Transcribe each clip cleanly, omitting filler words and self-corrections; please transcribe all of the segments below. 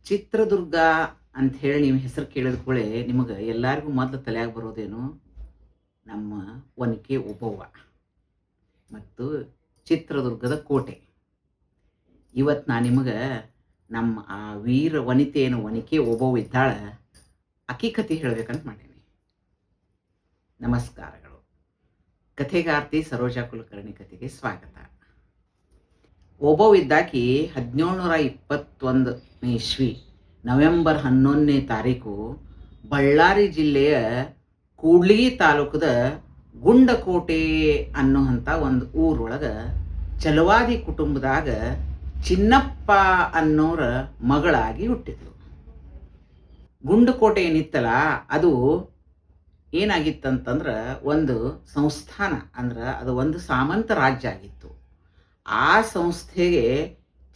ಚಿತ್ರದುರ್ಗ ಅಂತ ಹೇಳಿ ನೀವು ಹೆಸರು ಕೇಳಿದ ಕೂಡಲೇ ನಿಮಗೆ ಎಲ್ಲರಿಗೂ ಮೊದಲು ತಲೆಯಾಗ ಬರೋದೇನು ನಮ್ಮ ಒನಕೆ ಓಬವ್ವ ಮತ್ತು ಚಿತ್ರದುರ್ಗದ ಕೋಟೆ. ಇವತ್ತು ನಾನು ನಿಮಗೆ ನಮ್ಮ ಆ ವೀರ ವನಿತೆ ಏನು ಒನಕೆ ಓಬವ್ವ ಇದ್ದಾಳ ಅಕ್ಕಿ ಕಥೆ ಹೇಳಬೇಕಂತ ಮಾಡೀನಿ. ನಮಸ್ಕಾರಗಳು. ಕಥೆಗಾರ್ತಿ ಸರೋಜಾ ಕುಲಕರ್ಣಿ ಕಥೆಗೆ ಸ್ವಾಗತ. ಓಬವ್ವ ಇದ್ದಾಕಿ 1721 ಇಸ್ವಿ ನವೆಂಬರ್ 11ನೇ ತಾರೀಕು ಬಳ್ಳಾರಿ ಜಿಲ್ಲೆಯ ಕೂಡ್ಲಿಗಿ ತಾಲೂಕದ ಗುಂಡಕೋಟೆ ಅನ್ನುವಂಥ ಒಂದು ಊರೊಳಗೆ ಚಲವಾದಿ ಕುಟುಂಬದಾಗ ಚಿನ್ನಪ್ಪ ಅನ್ನೋರ ಮಗಳಾಗಿ ಹುಟ್ಟಿದ್ರು. ಗುಂಡಕೋಟೆ ಏನಿತ್ತಲ್ಲ ಅದು ಏನಾಗಿತ್ತಂತಂದ್ರೆ ಒಂದು ಸಂಸ್ಥಾನ, ಅಂದ್ರೆ ಅದು ಒಂದು ಸಾಮಂತ ರಾಜ್ಯ ಆಗಿತ್ತು. ಆ ಸಂಸ್ಥೆಗೆ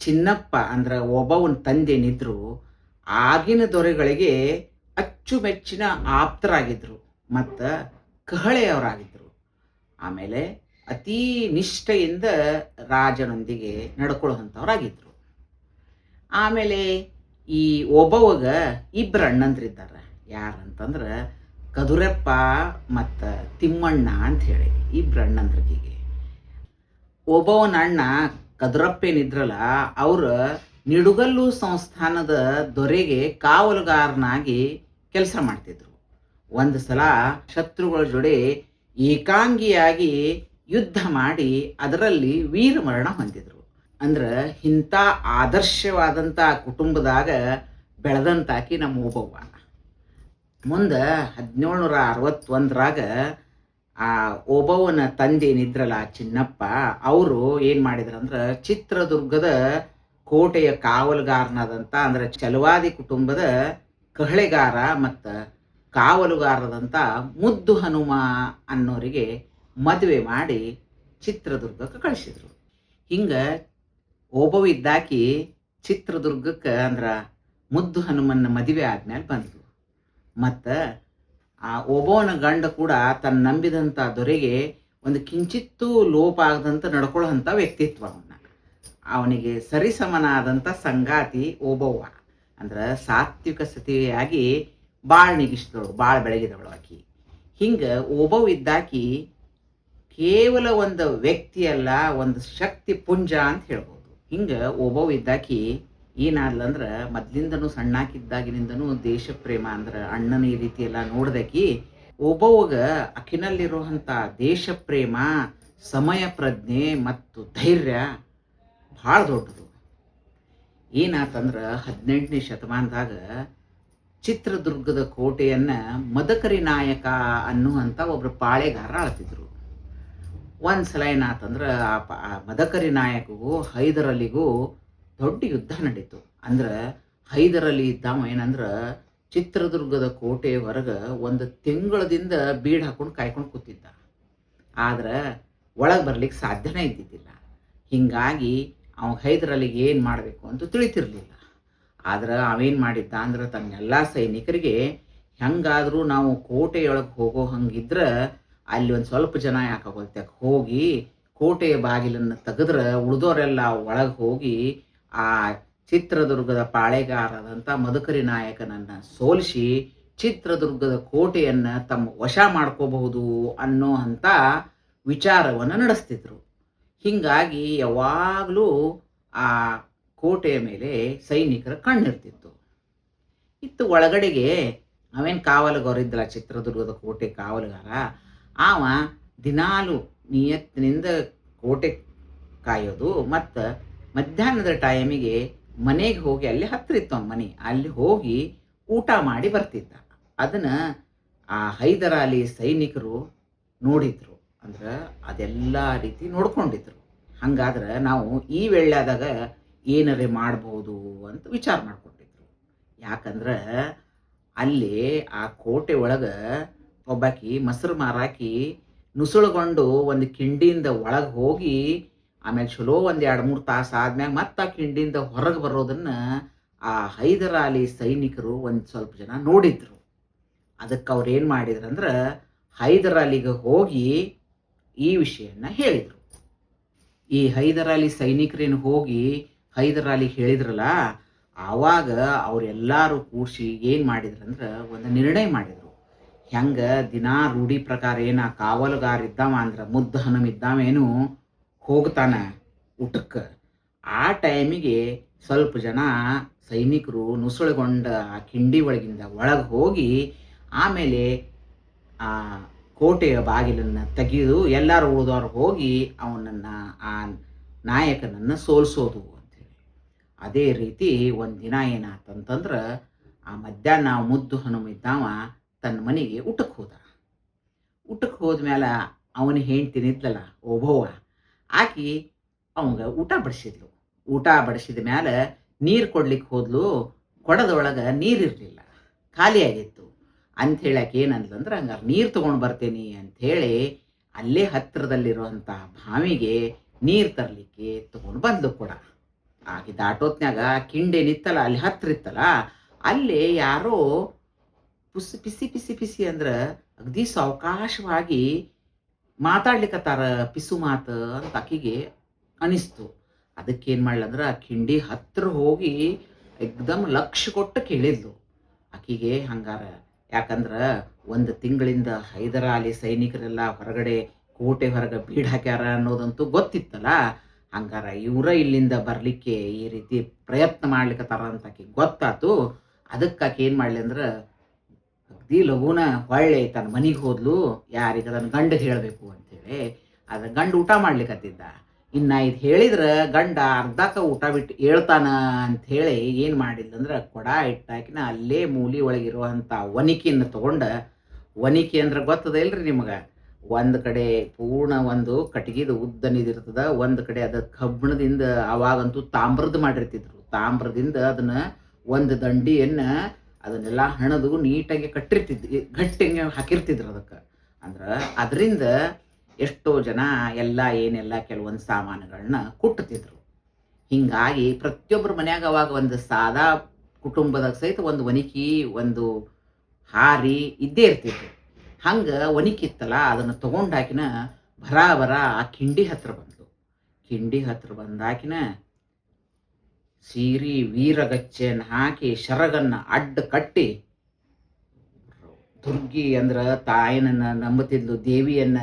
ಚಿನ್ನಪ್ಪ ಅಂದ್ರೆ ಒಬ್ಬವನ ತಂದೆನಿದ್ರು ಆಗಿನ ದೊರೆಗಳಿಗೆ ಅಚ್ಚುಮೆಚ್ಚಿನ ಆಪ್ತರಾಗಿದ್ದರು ಮತ್ತು ಕಹಳೆಯವರಾಗಿದ್ದರು. ಆಮೇಲೆ ಅತೀ ನಿಷ್ಠೆಯಿಂದ ರಾಜನೊಂದಿಗೆ ನಡ್ಕೊಳ್ಳುವಂಥವ್ರಾಗಿದ್ದರು. ಆಮೇಲೆ ಈ ಒಬ್ಬವಾಗ ಇಬ್ಬರು ಅಣ್ಣಂದ್ರಿದ್ದಾರೆ. ಯಾರಂತಂದ್ರೆ ಕದುರಪ್ಪ ಮತ್ತು ತಿಮ್ಮಣ್ಣ ಅಂಥೇಳಿ ಇಬ್ಬರು ಅಣ್ಣಂದ್ರಿಗೀಗೆ. ಒಬ್ಬವನ ಅಣ್ಣ ಕದುರಪ್ಪೇನಿದ್ರಲ್ಲ ಅವ್ರ ನಿಡುಗಲ್ಲು ಸಂಸ್ಥಾನದ ದೊರೆಗೆ ಕಾವಲುಗಾರನಾಗಿ ಕೆಲಸ ಮಾಡ್ತಿದ್ರು. ಒಂದು ಸಲ ಶತ್ರುಗಳ ಜೊತೆ ಏಕಾಂಗಿಯಾಗಿ ಯುದ್ಧ ಮಾಡಿ ಅದರಲ್ಲಿ ವೀರಮರಣ ಹೊಂದಿದ್ರು. ಅಂದ್ರೆ ಇಂಥ ಆದರ್ಶವಾದಂಥ ಕುಟುಂಬದಾಗ ಬೆಳೆದಂತಾಕಿ ನಮ್ಮ ಓಬವ್ವ. ಮುಂದೆ 1761ರಾಗ ಆ ಓಬವ್ವನ ತಂದೆ ಏನಿದ್ರಲ್ಲ ಚಿನ್ನಪ್ಪ ಅವರು ಏನು ಮಾಡಿದ್ರಂದ್ರೆ ಚಿತ್ರದುರ್ಗದ ಕೋಟೆಯ ಕಾವಲುಗಾರನಾದಂಥ ಅಂದ್ರೆ ಚಲವಾದಿ ಕುಟುಂಬದ ಕಹಳೆಗಾರ ಮತ್ತು ಕಾವಲುಗಾರದಂಥ ಮುದ್ದು ಹನುಮ ಅನ್ನೋರಿಗೆ ಮದುವೆ ಮಾಡಿ ಚಿತ್ರದುರ್ಗಕ್ಕೆ ಕಳಿಸಿದ್ರು. ಹಿಂಗೆ ಓಬವ್ವ ಇದ್ದಾಕಿ ಚಿತ್ರದುರ್ಗಕ್ಕೆ ಅಂದ್ರೆ ಮುದ್ದು ಹನುಮನ್ನ ಮದುವೆ ಆದ್ಮೇಲೆ ಬಂದರು. ಮತ್ತು ಆ ಓಬವ್ವನ ಗಂಡ ಕೂಡ ತನ್ನ ನಂಬಿದಂಥ ದೊರೆಗೆ ಒಂದು ಕಿಂಚಿತ್ತೂ ಲೋಪ ಆಗದಂತ ನಡ್ಕೊಳ್ಳೋಂಥ ವ್ಯಕ್ತಿತ್ವ. ಅವನಿಗೆ ಸರಿಸಮನಾದಂಥ ಸಂಗಾತಿ ಓಬವ್ವ. ಅಂದ್ರೆ ಸಾತ್ವಿಕ ಸತಿಯಾಗಿ ಭಾಳ ನಿಗಿಸಿದವಳು, ಭಾಳ ಬೆಳಗಿದವಳು ಆಕಿ. ಹಿಂಗೆ ಓಬವ್ವ ಇದ್ದಾಕಿ ಕೇವಲ ಒಂದು ವ್ಯಕ್ತಿಯಲ್ಲ, ಒಂದು ಶಕ್ತಿ ಪುಂಜ ಅಂತ ಹೇಳ್ಬೋದು. ಹಿಂಗೆ ಓಬವ್ವ ಇದ್ದಾಕಿ ಏನಾದ್ಲಂದ್ರೆ ಮೊದ್ಲಿಂದನೂ ಸಣ್ಣಾಕಿದ್ದಾಗಿನಿಂದನೂ ದೇಶ ಪ್ರೇಮ ಅಂದ್ರೆ ಅಣ್ಣನ ಈ ರೀತಿ ಎಲ್ಲ ನೋಡ್ದಾಕಿ ಓಬವ್ವಗ ಅಕಿನಲ್ಲಿರುವಂಥ ದೇಶ ಪ್ರೇಮ, ಸಮಯ ಪ್ರಜ್ಞೆ ಮತ್ತು ಧೈರ್ಯ ಭಾಳ ದೊಡ್ಡದು. ಏನಾತಂದ್ರೆ 18ನೇ ಶತಮಾನದಾಗ ಚಿತ್ರದುರ್ಗದ ಕೋಟೆಯನ್ನು ಮದಕರಿ ನಾಯಕ ಅನ್ನುವಂಥ ಒಬ್ಬರು ಪಾಳೆಗಾರ ಆಳ್ತಿದ್ರು. ಒಂದು ಸಲ ಏನಾತಂದ್ರೆ ಆ ಮದಕರಿ ನಾಯಕಗೂ ಹೈದರಲಿಗೂ ದೊಡ್ಡ ಯುದ್ಧ ನಡೀತು. ಅಂದ್ರೆ ಹೈದರಲಿ ಇದ್ದಾವ ಏನಂದ್ರೆ ಚಿತ್ರದುರ್ಗದ ಕೋಟೆ ಹೊರಗೆ ಒಂದು ತಿಂಗಳದಿಂದ ಬೀಡ್ ಹಾಕೊಂಡು ಕಾಯ್ಕೊಂಡು ಕೂತಿದ್ದ. ಆದ್ರೆ ಒಳಗೆ ಬರ್ಲಿಕ್ಕೆ ಸಾಧ್ಯನೇ ಇದ್ದಿದ್ದಿಲ್ಲ. ಹೀಗಾಗಿ ಅವ ಹೈದರಲಿಗೆ ಏನು ಮಾಡಬೇಕು ಅಂತ ತಿಳಿತಿರ್ಲಿಲ್ಲ. ಆದ್ರೆ ಅವೇನು ಮಾಡಿದ್ದ ಅಂದ್ರೆ ತನ್ನೆಲ್ಲ ಸೈನಿಕರಿಗೆ ಹೆಂಗಾದರೂ ನಾವು ಕೋಟೆಯೊಳಗೆ ಹೋಗೋ ಹಂಗಿದ್ರೆ ಅಲ್ಲಿ ಒಂದು ಸ್ವಲ್ಪ ಜನ ಯಾಕಾಗೋಲ್ತಕ್ಕೆ ಹೋಗಿ ಕೋಟೆಯ ಬಾಗಿಲನ್ನು ತೆಗೆದ್ರೆ ಉಳಿದವರೆಲ್ಲ ಒಳಗೆ ಹೋಗಿ ಆ ಚಿತ್ರದುರ್ಗದ ಪಾಳೆಗಾರದಂಥ ಮದಕರಿ ನಾಯಕನನ್ನು ಸೋಲಿಸಿ ಚಿತ್ರದುರ್ಗದ ಕೋಟೆಯನ್ನು ತಮ್ಮ ವಶ ಮಾಡ್ಕೋಬಹುದು ಅನ್ನೋ ಅಂಥ ವಿಚಾರವನ್ನು ನಡೆಸ್ತಿದ್ರು. ಹೀಗಾಗಿ ಯಾವಾಗಲೂ ಆ ಕೋಟೆಯ ಮೇಲೆ ಸೈನಿಕರ ಕಣ್ಣಿರ್ತಿತ್ತು. ಇತ್ತು ಒಳಗಡೆಗೆ ಅವೇನು ಕಾವಲುಗಾರಿದ್ದಲ್ಲ ಚಿತ್ರದುರ್ಗದ ಕೋಟೆ ಕಾವಲುಗಾರ, ಅವ ದಿನಾಲು ನಿಯತ್ತಿನಿಂದ ಕೋಟೆ ಕಾಯೋದು ಮತ್ತು ಮಧ್ಯಾಹ್ನದ ಟೈಮಿಗೆ ಮನೆಗೆ ಹೋಗಿ ಅಲ್ಲಿ ಹತ್ತಿರ ಇತ್ತು ಅವನ ಮನೆ, ಅಲ್ಲಿ ಹೋಗಿ ಊಟ ಮಾಡಿ ಬರ್ತಿದ್ದ. ಅದನ್ನು ಆ ಹೈದರಾಲಿ ಸೈನಿಕರು ನೋಡಿದ್ರು. ಅಂದ್ರೆ ಅದೆಲ್ಲ ರೀತಿ ನೋಡ್ಕೊಂಡಿದ್ರು. ಹಂಗಾದ್ರೆ ನಾವು ಈ ವೇಳೆಯಾದಾಗ ಏನರೇ ಮಾಡ್ಬೋದು ಅಂತ ವಿಚಾರ ಮಾಡ್ಕೊಂಡಿದ್ರು. ಯಾಕಂದ್ರೆ ಅಲ್ಲಿ ಆ ಕೋಟೆ ಒಳಗೆ ಒಬ್ಬಾಕಿ ಮೊಸರು ಮಾರಾಕಿ ನುಸುಳುಗೊಂಡು ಒಂದು ಕಿಂಡಿಯಿಂದ ಒಳಗೆ ಹೋಗಿ ಆಮೇಲೆ ಚಲೋ ಒಂದು 2-3 ತಾಸು ಆದ್ಮ್ಯಾಗ ಮತ್ತೆ ಆ ಕಿಂಡಿಯಿಂದ ಹೊರಗೆ ಬರೋದನ್ನು ಆ ಹೈದರಾಲಿ ಸೈನಿಕರು ಒಂದು ಸ್ವಲ್ಪ ಜನ ನೋಡಿದ್ರು. ಅದಕ್ಕೆ ಅವ್ರು ಏನು ಮಾಡಿದ್ರಂದ್ರೆ ಹೈದರಾಲಿಗೆ ಹೋಗಿ ಈ ವಿಷಯನ ಹೇಳಿದರು. ಈ ಹೈದರಾಲಿ ಸೈನಿಕರೇನು ಹೋಗಿ ಹೈದರಾಲಿ ಹೇಳಿದ್ರಲ್ಲ, ಆವಾಗ ಅವರೆಲ್ಲರೂ ಕೂಡಿಸಿ ಏನು ಮಾಡಿದ್ರಂದ್ರೆ ಒಂದು ನಿರ್ಣಯ ಮಾಡಿದರು. ಹೆಂಗೆ ದಿನಾ ರೂಢಿ ಪ್ರಕಾರ ಏನು ಆ ಕಾವಲುಗಾರ ಇದ್ದಾವ ಅಂದ್ರೆ ಮುದ್ದ ಹನುಮ ಇದ್ದಾವೇನು ಹೋಗ್ತಾನೆ ಊಟಕ್ಕೆ. ಆ ಟೈಮಿಗೆ ಸ್ವಲ್ಪ ಜನ ಸೈನಿಕರು ನುಸುಳುಗೊಂಡ ಆ ಕಿಂಡಿ ಒಳಗಿಂದ ಒಳಗೆ ಹೋಗಿ ಆಮೇಲೆ ಆ ಕೋಟೆಯ ಬಾಗಿಲನ್ನು ತೆಗೆದು ಎಲ್ಲರೂ ಉಳಿದವ್ರು ಹೋಗಿ ಅವನನ್ನು ಆ ನಾಯಕನನ್ನು ಸೋಲಿಸೋದು ಅಂತೇಳಿ. ಅದೇ ರೀತಿ ಒಂದು ದಿನ ಏನಾತಂತಂದ್ರೆ ಆ ಮಧ್ಯಾಹ್ನ ಮುದ್ದು ಹನುಮ ಇದ್ದಾವ ತನ್ನ ಮನೆಗೆ ಊಟಕ್ಕೆ ಹೋದ. ಊಟಕ್ಕೆ ಹೋದ್ಮೇಲೆ ಅವನ ಹೆಂಡ್ತಿ ನಿದ್ಲಲ್ಲ ಓಬವ್ವ, ಆಕಿ ಅವಂಗೆ ಊಟ ಬಡಿಸಿದ್ಲು. ಊಟ ಬಡಿಸಿದ ಮೇಲೆ ನೀರು ಕೊಡ್ಲಿಕ್ಕೆ ಹೋದ್ಲು. ಕೊಡದೊಳಗೆ ನೀರಿರಲಿಲ್ಲ, ಖಾಲಿಯಾಗಿತ್ತು. ಅಂಥೇಳಿ ಆಕೆ ಏನಂದ್ಲಂದ್ರೆ ಹಂಗಾರೆ ನೀರು ತೊಗೊಂಡು ಬರ್ತೀನಿ ಅಂಥೇಳಿ ಅಲ್ಲೇ ಹತ್ತಿರದಲ್ಲಿರುವಂಥ ಬಾವಿಗೆ ನೀರು ತರಲಿಕ್ಕೆ ತೊಗೊಂಡು ಬಂದ್ಲು ಕೂಡ. ಆಕೆ ದಾಟೋತ್ನ್ಯಾಗ ಕಿಂಡೇನಿತ್ತಲ್ಲ ಅಲ್ಲಿ ಹತ್ತಿರ ಇತ್ತಲ್ಲ, ಅಲ್ಲೇ ಯಾರೋ ಪಿಸಿ ಪಿಸಿ ಪಿಸಿ ಅಂದ್ರೆ ಅಗದಿ ಸಾವಕಾಶವಾಗಿ ಮಾತಾಡ್ಲಿಕ್ಕತ್ತಾರ, ಪಿಸು ಮಾತು ಅಂತ ಆಕಿಗೆ ಅನಿಸ್ತು. ಅದಕ್ಕೇನು ಮಾಡ್ಲಂದ್ರೆ ಆ ಕಿಂಡಿ ಹತ್ತಿರ ಹೋಗಿ ಎಕ್ದಮ್ ಲಕ್ಷ್ಯ ಕೊಟ್ಟು ಕೇಳಿದ್ಲು ಆಕಿಗೆ. ಹಂಗಾರ ಯಾಕಂದ್ರೆ ಒಂದು ತಿಂಗಳಿಂದ ಹೈದರಾಲಿ ಸೈನಿಕರೆಲ್ಲ ಹೊರಗಡೆ ಕೋಟೆ ಹೊರಗೆ ಬೀಡ್ ಹಾಕ್ಯಾರ ಅನ್ನೋದಂತೂ ಗೊತ್ತಿತ್ತಲ್ಲ. ಹಂಗಾರ ಇವರ ಇಲ್ಲಿಂದ ಬರಲಿಕ್ಕೆ ಈ ರೀತಿ ಪ್ರಯತ್ನ ಮಾಡ್ಲಿಕ್ಕತ್ತಾರ ಅಂತ ಆಕಿಗೆ ಗೊತ್ತಾತು. ಅದಕ್ಕೆ ಆಕೆ ಏನು ಮಾಡಲಿ ಅಂದ್ರೆ ಅಗ್ದಿ ಲಘುನ ಹೊಳ್ಳೆ ತನ್ನ ಮನೆಗೆ ಹೋದ್ಲು. ಯಾರಿಗೆ ಅದನ್ನು ಗಂಡ ಹೇಳಬೇಕು ಅಂತೇಳಿ. ಅದ್ರ ಗಂಡ ಊಟ ಮಾಡ್ಲಿಕ್ಕತ್ತಿದ್ದ. ಇನ್ನು ಇದು ಹೇಳಿದ್ರೆ ಗಂಡ ಅರ್ಧಕ್ಕ ಊಟ ಬಿಟ್ಟು ಹೇಳ್ತಾನ ಅಂಥೇಳಿ ಏನು ಮಾಡಿದ್ಲಂದ್ರೆ ಕೊಡ ಇಟ್ಟಾಕಿನ ಅಲ್ಲೇ ಮೂಲಿ ಒಳಗಿರುವಂಥ ಒನಿಕೆಯನ್ನು ತೊಗೊಂಡು, ಒನಿಕೆ ಅಂದ್ರೆ ಗೊತ್ತದ ಇಲ್ರಿ ನಿಮಗೆ, ಒಂದು ಕಡೆ ಪೂರ್ಣ ಒಂದು ಕಟ್ಟಿಗೆದು ಉದ್ದನಿದಿರ್ತದ, ಒಂದು ಕಡೆ ಅದು ಕಬ್ಬಿಣದಿಂದ ಅವಾಗಂತೂ ತಾಮ್ರದ ಮಾಡಿರ್ತಿದ್ರು. ತಾಮ್ರದಿಂದ ಅದನ್ನು ಒಂದು ದಂಡಿಯನ್ನು ಅದನ್ನೆಲ್ಲ ಹಣದು ನೀಟಾಗಿ ಕಟ್ಟಿರ್ತಿದ್ರು, ಗಟ್ಟಿಗೆ ಹಾಕಿರ್ತಿದ್ರು ಅದಕ್ಕೆ. ಅಂದ್ರೆ ಅದರಿಂದ ಎಷ್ಟೋ ಜನ ಎಲ್ಲ ಏನೆಲ್ಲ ಕೆಲವೊಂದು ಸಾಮಾನುಗಳನ್ನ ಕುಟ್ಟುತ್ತಿದ್ರು. ಹೀಗಾಗಿ ಪ್ರತಿಯೊಬ್ಬರ ಮನ್ಯಾಗ ಅವಾಗ ಒಂದು ಸಾದಾ ಕುಟುಂಬದಾಗ ಸಹಿತ ಒಂದು ಒನಿಕೆ, ಒಂದು ಹಾರಿ ಇದ್ದೇ ಇರ್ತಿತ್ತು. ಹಂಗೆ ಒನಿಕಿತ್ತಲ್ಲ, ಅದನ್ನು ತೊಗೊಂಡಾಕಿನ ಬರಾಬರ ಆ ಕಿಂಡಿ ಹತ್ರ ಬಂದ್ಲು. ಕಿಂಡಿ ಹತ್ರ ಬಂದಾಕಿನ ಸೀರಿ ವೀರಗಚ್ಚೆಯನ್ನು ಹಾಕಿ ಶರಗನ್ನು ಅಡ್ಡ ಕಟ್ಟಿ, ದುರ್ಗಿ ಅಂದ್ರೆ ತಾಯಿನನ್ನು ನಂಬುತ್ತಿದ್ಲು, ದೇವಿಯನ್ನು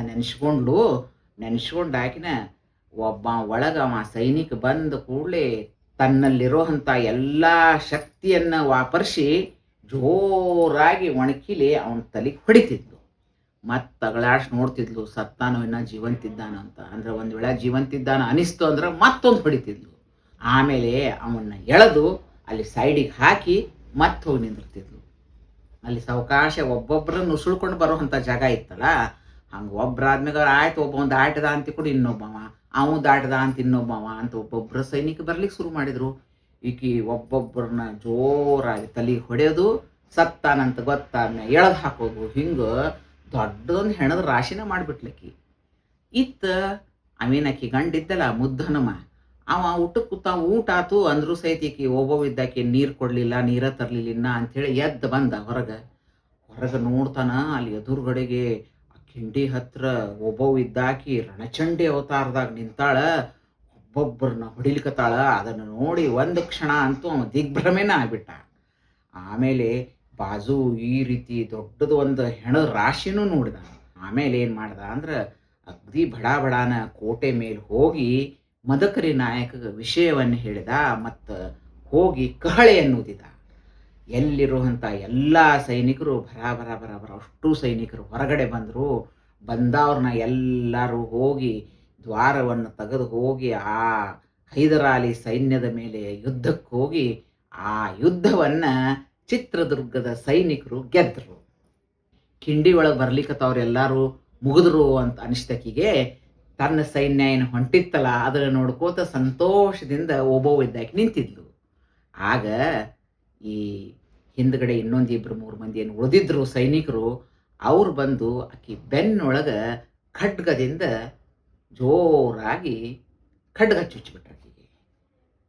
ನೆನೆಸ್ಕೊಂಡಾಕಿನ ಒಬ್ಬ ಒಳಗೆ ಅವ ಸೈನಿಕ ಬಂದ ಕೂಡಲೇ ತನ್ನಲ್ಲಿರೋಂಥ ಎಲ್ಲ ಶಕ್ತಿಯನ್ನು ವಾಪರಿಸಿ ಜೋರಾಗಿ ಒಣಕಿಲಿ ಅವನ ತಲೆಗೆ ಹೊಡಿತಿದ್ಲು. ಮತ್ತು ತಗಳಾಡ್ಸಿ ನೋಡ್ತಿದ್ಲು ಸತ್ತಾನೋ ಇನ್ನೂ ಜೀವಂತಿದ್ದಾನ ಅಂತ. ಅಂದ್ರೆ ಒಂದು ವೇಳೆ ಜೀವಂತಿದ್ದಾನ ಅನಿಸ್ತು ಅಂದ್ರೆ ಮತ್ತೊಂದು ಹೊಡಿತಿದ್ಲು. ಆಮೇಲೆ ಅವನ್ನ ಎಳೆದು ಅಲ್ಲಿ ಸೈಡಿಗೆ ಹಾಕಿ ಮತ್ತೆ ಹೋಗಿ ನಿಂದಿರ್ತಿದ್ಲು. ಅಲ್ಲಿ ಸಾವಕಾಶ ಒಬ್ಬೊಬ್ಬರನ್ನು ನುಸುಳ್ಕೊಂಡು ಬರೋವಂಥ ಜಾಗ ಇತ್ತಲ್ಲ, ಹಂಗೆ ಒಬ್ಬರಾದ್ಮೇಲೆ ಆಯ್ತು ಒಬ್ಬ ದಾಟದ ಅಂತ ಕೂಡ ಇನ್ನೊಬ್ಬವ, ಅವ ದಾಟದ ಅಂತ ಇನ್ನೊಬ್ಬವ ಅಂತ ಒಬ್ಬೊಬ್ಬರ ಸೈನಿಕ ಬರ್ಲಿಕ್ಕೆ ಶುರು ಮಾಡಿದರು. ಈಕಿ ಒಬ್ಬೊಬ್ಬರನ್ನ ಜೋರಾಗಿ ತಲೆಗೆ ಹೊಡೆಯೋದು, ಸತ್ತಾನಂತ ಗೊತ್ತಾದ್ಮೇಲೆ ಎಳೆದು ಹಾಕೋದು, ಹಿಂಗೆ ದೊಡ್ಡದೊಂದು ಹೆಣದ ರಾಶಿನ ಮಾಡಿಬಿಟ್ಲಕ್ಕಿ. ಅವೇನಕ್ಕಿ ಗಂಡಿದ್ದಲ್ಲ ಮುದ್ದನಮ್ಮ, ಅವ ಊಟಕ್ಕೆ ಕೂತ ಊಟ ಆತು ಅಂದ್ರೂ ಸಹಿತ ಈಕಿ ಒಬ್ಬವಿದ್ದಾಕಿ ನೀರು ಕೊಡಲಿಲ್ಲ, ನೀರ ತರಲಿಲ್ಲ ಅಂಥೇಳಿ ಎದ್ದು ಬಂದ ಹೊರಗೆ ನೋಡ್ತಾನ. ಅಲ್ಲಿ ಎದುರುಗಡೆಗೆ ಆ ಕಿಂಡಿ ಹತ್ರ ಒಬ್ಬವಿದ್ದಾಕಿ ರಣಚಂಡಿ ಅವತಾರದಾಗ ನಿಂತಾಳ, ಒಬ್ಬೊಬ್ಬರನ್ನ ಹೊಡಿಲಿಕತ್ತಾಳ. ಅದನ್ನು ನೋಡಿ ಒಂದು ಕ್ಷಣ ಅಂತೂ ಅವ ದಿಗ್ಭ್ರಮೆನ ಆಗ್ಬಿಟ್ಟ. ಆಮೇಲೆ ಬಾಜು ಈ ರೀತಿ ದೊಡ್ಡದು ಒಂದು ಹೆಣದ ರಾಶಿನೂ ನೋಡಿದ. ಆಮೇಲೆ ಏನು ಮಾಡ್ದ ಅಂದ್ರೆ ಅಗ್ದಿ ಬಡಾನ ಕೋಟೆ ಮೇಲೆ ಹೋಗಿ ಮದಕರಿ ನಾಯಕಗೆ ವಿಷಯವನ್ನು ಹೇಳಿದ. ಮತ್ತು ಹೋಗಿ ಕಹಳೆಯನ್ನು ಊದಿದ. ಎಲ್ಲಿರುವಂಥ ಎಲ್ಲ ಸೈನಿಕರು ಬರ ಅಷ್ಟು ಸೈನಿಕರು ಹೊರಗಡೆ ಬಂದರು. ಬಂದವ್ರನ್ನ ಎಲ್ಲರೂ ಹೋಗಿ ದ್ವಾರವನ್ನು ತೆಗೆದು ಹೋಗಿ ಆ ಹೈದರಾಲಿ ಸೈನ್ಯದ ಮೇಲೆ ಯುದ್ಧಕ್ಕೆ ಹೋಗಿ ಆ ಯುದ್ಧವನ್ನು ಚಿತ್ರದುರ್ಗದ ಸೈನಿಕರು ಗೆದ್ದರು. ಕಿಂಡಿ ಒಳಗೆ ಬರ್ಲಿಕ್ಕತ್ತವ್ರೆಲ್ಲರೂ ಮುಗಿದ್ರು ಅಂತ ಅನಿಸ್ತಕಿಗೆ ತನ್ನ ಸೈನ್ಯ ಏನು ಹೊಂಟಿತ್ತಲ್ಲ ಅದನ್ನು ನೋಡ್ಕೋತ ಸಂತೋಷದಿಂದ ಒಬ್ಬವಿದ್ದಾಕಿ ನಿಂತಿದ್ಲು. ಆಗ ಈ ಹಿಂದ್ಗಡೆ ಇನ್ನೊಂದು 2-3 ಮಂದಿ ಏನು ಉಳಿದಿದ್ರು ಸೈನಿಕರು, ಅವ್ರು ಬಂದು ಆಕಿ ಬೆನ್ನೊಳಗೆ ಖಡ್ಗದಿಂದ ಜೋರಾಗಿ ಖಡ್ಗ ಚುಚ್ಚಿಬಿಟ್ರು ಆಕಿಗೆ.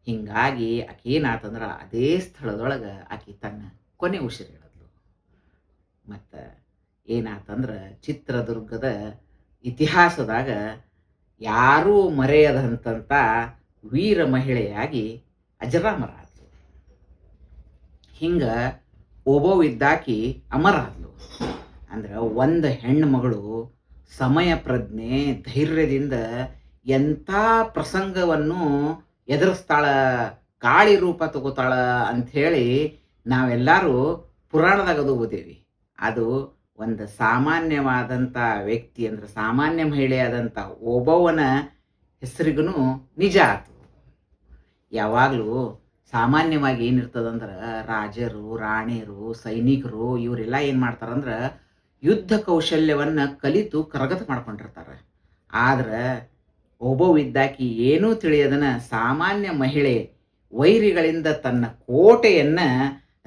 ಹೀಗಾಗಿ ಆಕೆ ಏನಾತಂದ್ರೆ ಅದೇ ಸ್ಥಳದೊಳಗೆ ಆಕೆ ತನ್ನ ಕೊನೆ ಉಸಿರು ಹೇಳಿದ್ಲು. ಮತ್ತು ಏನಾತಂದ್ರೆ ಚಿತ್ರದುರ್ಗದ ಇತಿಹಾಸದಾಗ ಯಾರೂ ಮರೆಯದಂಥ ವೀರ ಮಹಿಳೆಯಾಗಿ ಅಜರಾಮರಾದಳು. ಹಿಂಗೆ ಒಬ್ಬವಿದ್ದಾಕಿ ಅಮರಾದ್ಲು. ಅಂದ್ರೆ ಒಂದು ಹೆಣ್ಣು ಮಗಳು ಸಮಯ ಪ್ರಜ್ಞೆ ಧೈರ್ಯದಿಂದ ಎಂಥ ಪ್ರಸಂಗವನ್ನು ಎದುರಿಸ್ತಾಳ, ಕಾಳಿ ರೂಪ ತಗೋತಾಳ ಅಂಥೇಳಿ ನಾವೆಲ್ಲರೂ ಪುರಾಣದಾಗ ಅದು ಓದೇವಿ. ಅದು ಒಂದು ಸಾಮಾನ್ಯವಾದಂಥ ವ್ಯಕ್ತಿ ಅಂದ್ರೆ ಸಾಮಾನ್ಯ ಮಹಿಳೆಯಾದಂಥ ಒಬ್ಬವನ ಹೆಸರಿಗೂ ನಿಜ ಆತು. ಯಾವಾಗಲೂ ಸಾಮಾನ್ಯವಾಗಿ ಏನಿರ್ತದಂದ್ರೆ ರಾಜರು, ರಾಣಿಯರು, ಸೈನಿಕರು ಇವರೆಲ್ಲ ಏನು ಮಾಡ್ತಾರಂದ್ರೆ ಯುದ್ಧ ಕೌಶಲ್ಯವನ್ನು ಕಲಿತು ಕರಗತ ಮಾಡ್ಕೊಂಡಿರ್ತಾರೆ. ಆದ್ರೆ ಒಬ್ಬವಿದ್ದಾಕಿ ಏನೂ ತಿಳಿಯದನ ಸಾಮಾನ್ಯ ಮಹಿಳೆ ವೈರಿಗಳಿಂದ ತನ್ನ ಕೋಟೆಯನ್ನು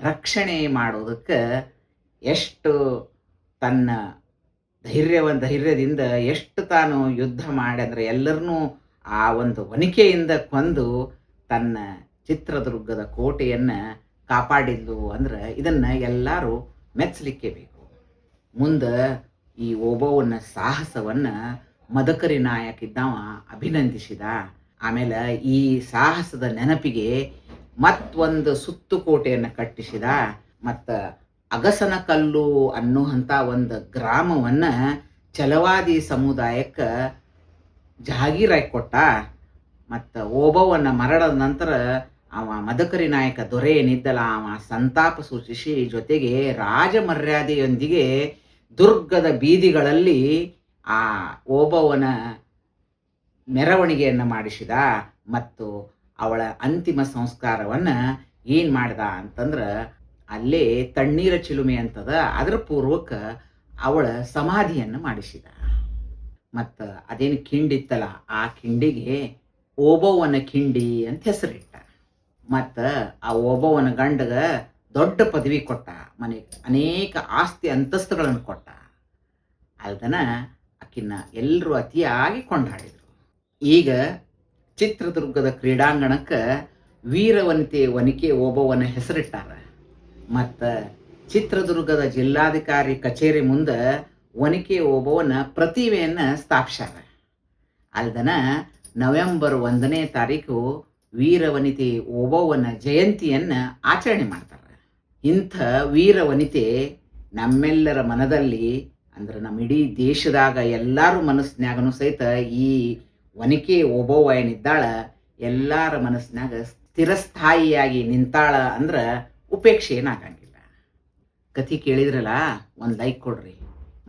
ರಕ್ಷಣೆ ಮಾಡೋದಕ್ಕೆ ಎಷ್ಟು ತನ್ನ ಧೈರ್ಯದಿಂದ ಎಷ್ಟು ತಾನು ಯುದ್ಧ ಮಾಡಿ ಅಂದರೆ ಎಲ್ಲರನ್ನೂ ಆ ಒಂದು ವನಿಕೆಯಿಂದ ಕೊಂದು ತನ್ನ ಚಿತ್ರದುರ್ಗದ ಕೋಟೆಯನ್ನು ಕಾಪಾಡಿದ್ಲು ಅಂದ್ರೆ ಇದನ್ನು ಎಲ್ಲರೂ ಮೆಚ್ಚಲಿಕ್ಕೆ ಬೇಕು. ಮುಂದೆ ಈ ಓಬವ್ವನ ಸಾಹಸವನ್ನು ಮದಕರಿ ನಾಯಕ ಇದ್ದವ ಅಭಿನಂದಿಸಿದ. ಆಮೇಲೆ ಈ ಸಾಹಸದ ನೆನಪಿಗೆ ಮತ್ತೊಂದು ಸುತ್ತು ಕೋಟೆಯನ್ನು ಕಟ್ಟಿಸಿದ. ಮತ್ತು ಅಗಸನ ಕಲ್ಲು ಅನ್ನುವಂಥ ಒಂದು ಗ್ರಾಮವನ್ನು ಛಲವಾದಿ ಸಮುದಾಯಕ್ಕೆ ಜಹಾಗೀರಾಗಿ ಕೊಟ್ಟ. ಮತ್ತು ಓಬವ್ವನ ಮರಣದ ನಂತರ ಅವ ಮದಕರಿ ನಾಯಕ ದೊರೆ ಏನಿದ್ದಲ್ಲ ಅವ ಸಂತಾಪ ಸೂಚಿಸಿ ಜೊತೆಗೆ ರಾಜ ಮರ್ಯಾದೆಯೊಂದಿಗೆ ದುರ್ಗದ ಬೀದಿಗಳಲ್ಲಿ ಆ ಓಬವ್ವನ ಮೆರವಣಿಗೆಯನ್ನು ಮಾಡಿಸಿದ. ಮತ್ತು ಅವಳ ಅಂತಿಮ ಸಂಸ್ಕಾರವನ್ನು ಏನು ಮಾಡ್ದ ಅಂತಂದ್ರೆ ಅಲ್ಲೇ ತಣ್ಣೀರ ಚಿಲುಮೆ ಅಂತದ ಅದರ ಪೂರ್ವಕ್ಕೆ ಅವಳ ಸಮಾಧಿಯನ್ನು ಮಾಡಿಸಿದ. ಮತ್ತು ಅದೇನು ಕಿಂಡಿತ್ತಲ್ಲ ಆ ಕಿಂಡಿಗೆ ಓಬವ್ವನ ಕಿಂಡಿ ಅಂತ ಹೆಸರಿಟ್ಟ. ಮತ್ತು ಆ ಓಬವ್ವನ ಗಂಡಗ ದೊಡ್ಡ ಪದವಿ ಕೊಟ್ಟ, ಅನೇಕ ಆಸ್ತಿ ಅಂತಸ್ತುಗಳನ್ನು ಕೊಟ್ಟ. ಅಲ್ದನ ಆಕಿನ್ನ ಎಲ್ಲರೂ ಅತಿಯಾಗಿ ಕೊಂಡಾಡಿದರು. ಈಗ ಚಿತ್ರದುರ್ಗದ ಕ್ರೀಡಾಂಗಣಕ್ಕೆ ವೀರವನಿತೆ ವನಿಕೆ ಓಬವ್ವನ ಹೆಸರಿಟ್ಟಾರ. ಮತ್ತು ಚಿತ್ರದುರ್ಗದ ಜಿಲ್ಲಾಧಿಕಾರಿ ಕಚೇರಿ ಮುಂದೆ ವನಿಕೆ ಓಬವ್ವನ ಪ್ರತಿಮೆಯನ್ನು ಸ್ಥಾಪಿಸ್ಯಾರ. ಅಲ್ದನ ನವೆಂಬರ್ 1ನೇ ತಾರೀಕು ವೀರವನಿತೆ ಓಬವ್ವನ ಜಯಂತಿಯನ್ನು ಆಚರಣೆ ಮಾಡ್ತಾರೆ. ಇಂಥ ವೀರವನಿತೆ ನಮ್ಮೆಲ್ಲರ ಮನದಲ್ಲಿ ಅಂದ್ರೆ ನಮ್ಮ ಇಡೀ ದೇಶದಾಗ ಎಲ್ಲರ ಮನಸ್ಸಿನಾಗನು ಸಹಿತ ಈ ವನಿಕೆ ಓಬವ್ವ ಏನಿದ್ದಾಳ ಎಲ್ಲರ ಮನಸ್ಸಿನಾಗ ಸ್ಥಿರಸ್ಥಾಯಿಯಾಗಿ ನಿಂತಾಳ ಅಂದ್ರೆ ಉಪೇಕ್ಷೆ ಏನಾಗಂಗಿಲ್ಲ. ಕಥೆ ಕೇಳಿದ್ರಲ್ಲ, ಒಂದು ಲೈಕ್ ಕೊಡ್ರಿ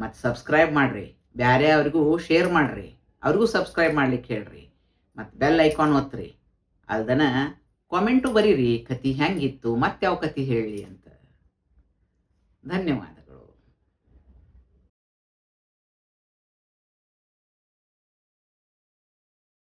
ಮತ್ತು ಸಬ್ಸ್ಕ್ರೈಬ್ ಮಾಡಿರಿ. ಬೇರೆ ಅವ್ರಿಗೂ ಶೇರ್ ಮಾಡಿರಿ, ಅವ್ರಿಗೂ ಸಬ್ಸ್ಕ್ರೈಬ್ ಮಾಡ್ಲಿಕ್ಕೆ ಹೇಳ್ರಿ. ಮತ್ತು ಬೆಲ್ ಐಕಾನ್ ಒತ್ತಿರಿ. ಅಲ್ದನ ಕಾಮೆಂಟು ಬರೀರಿ, ಕತೆ ಹೆಂಗಿತ್ತು ಮತ್ತೆ ಯಾವ ಕತೆ ಹೇಳಿ ಅಂತ. ಧನ್ಯವಾದ.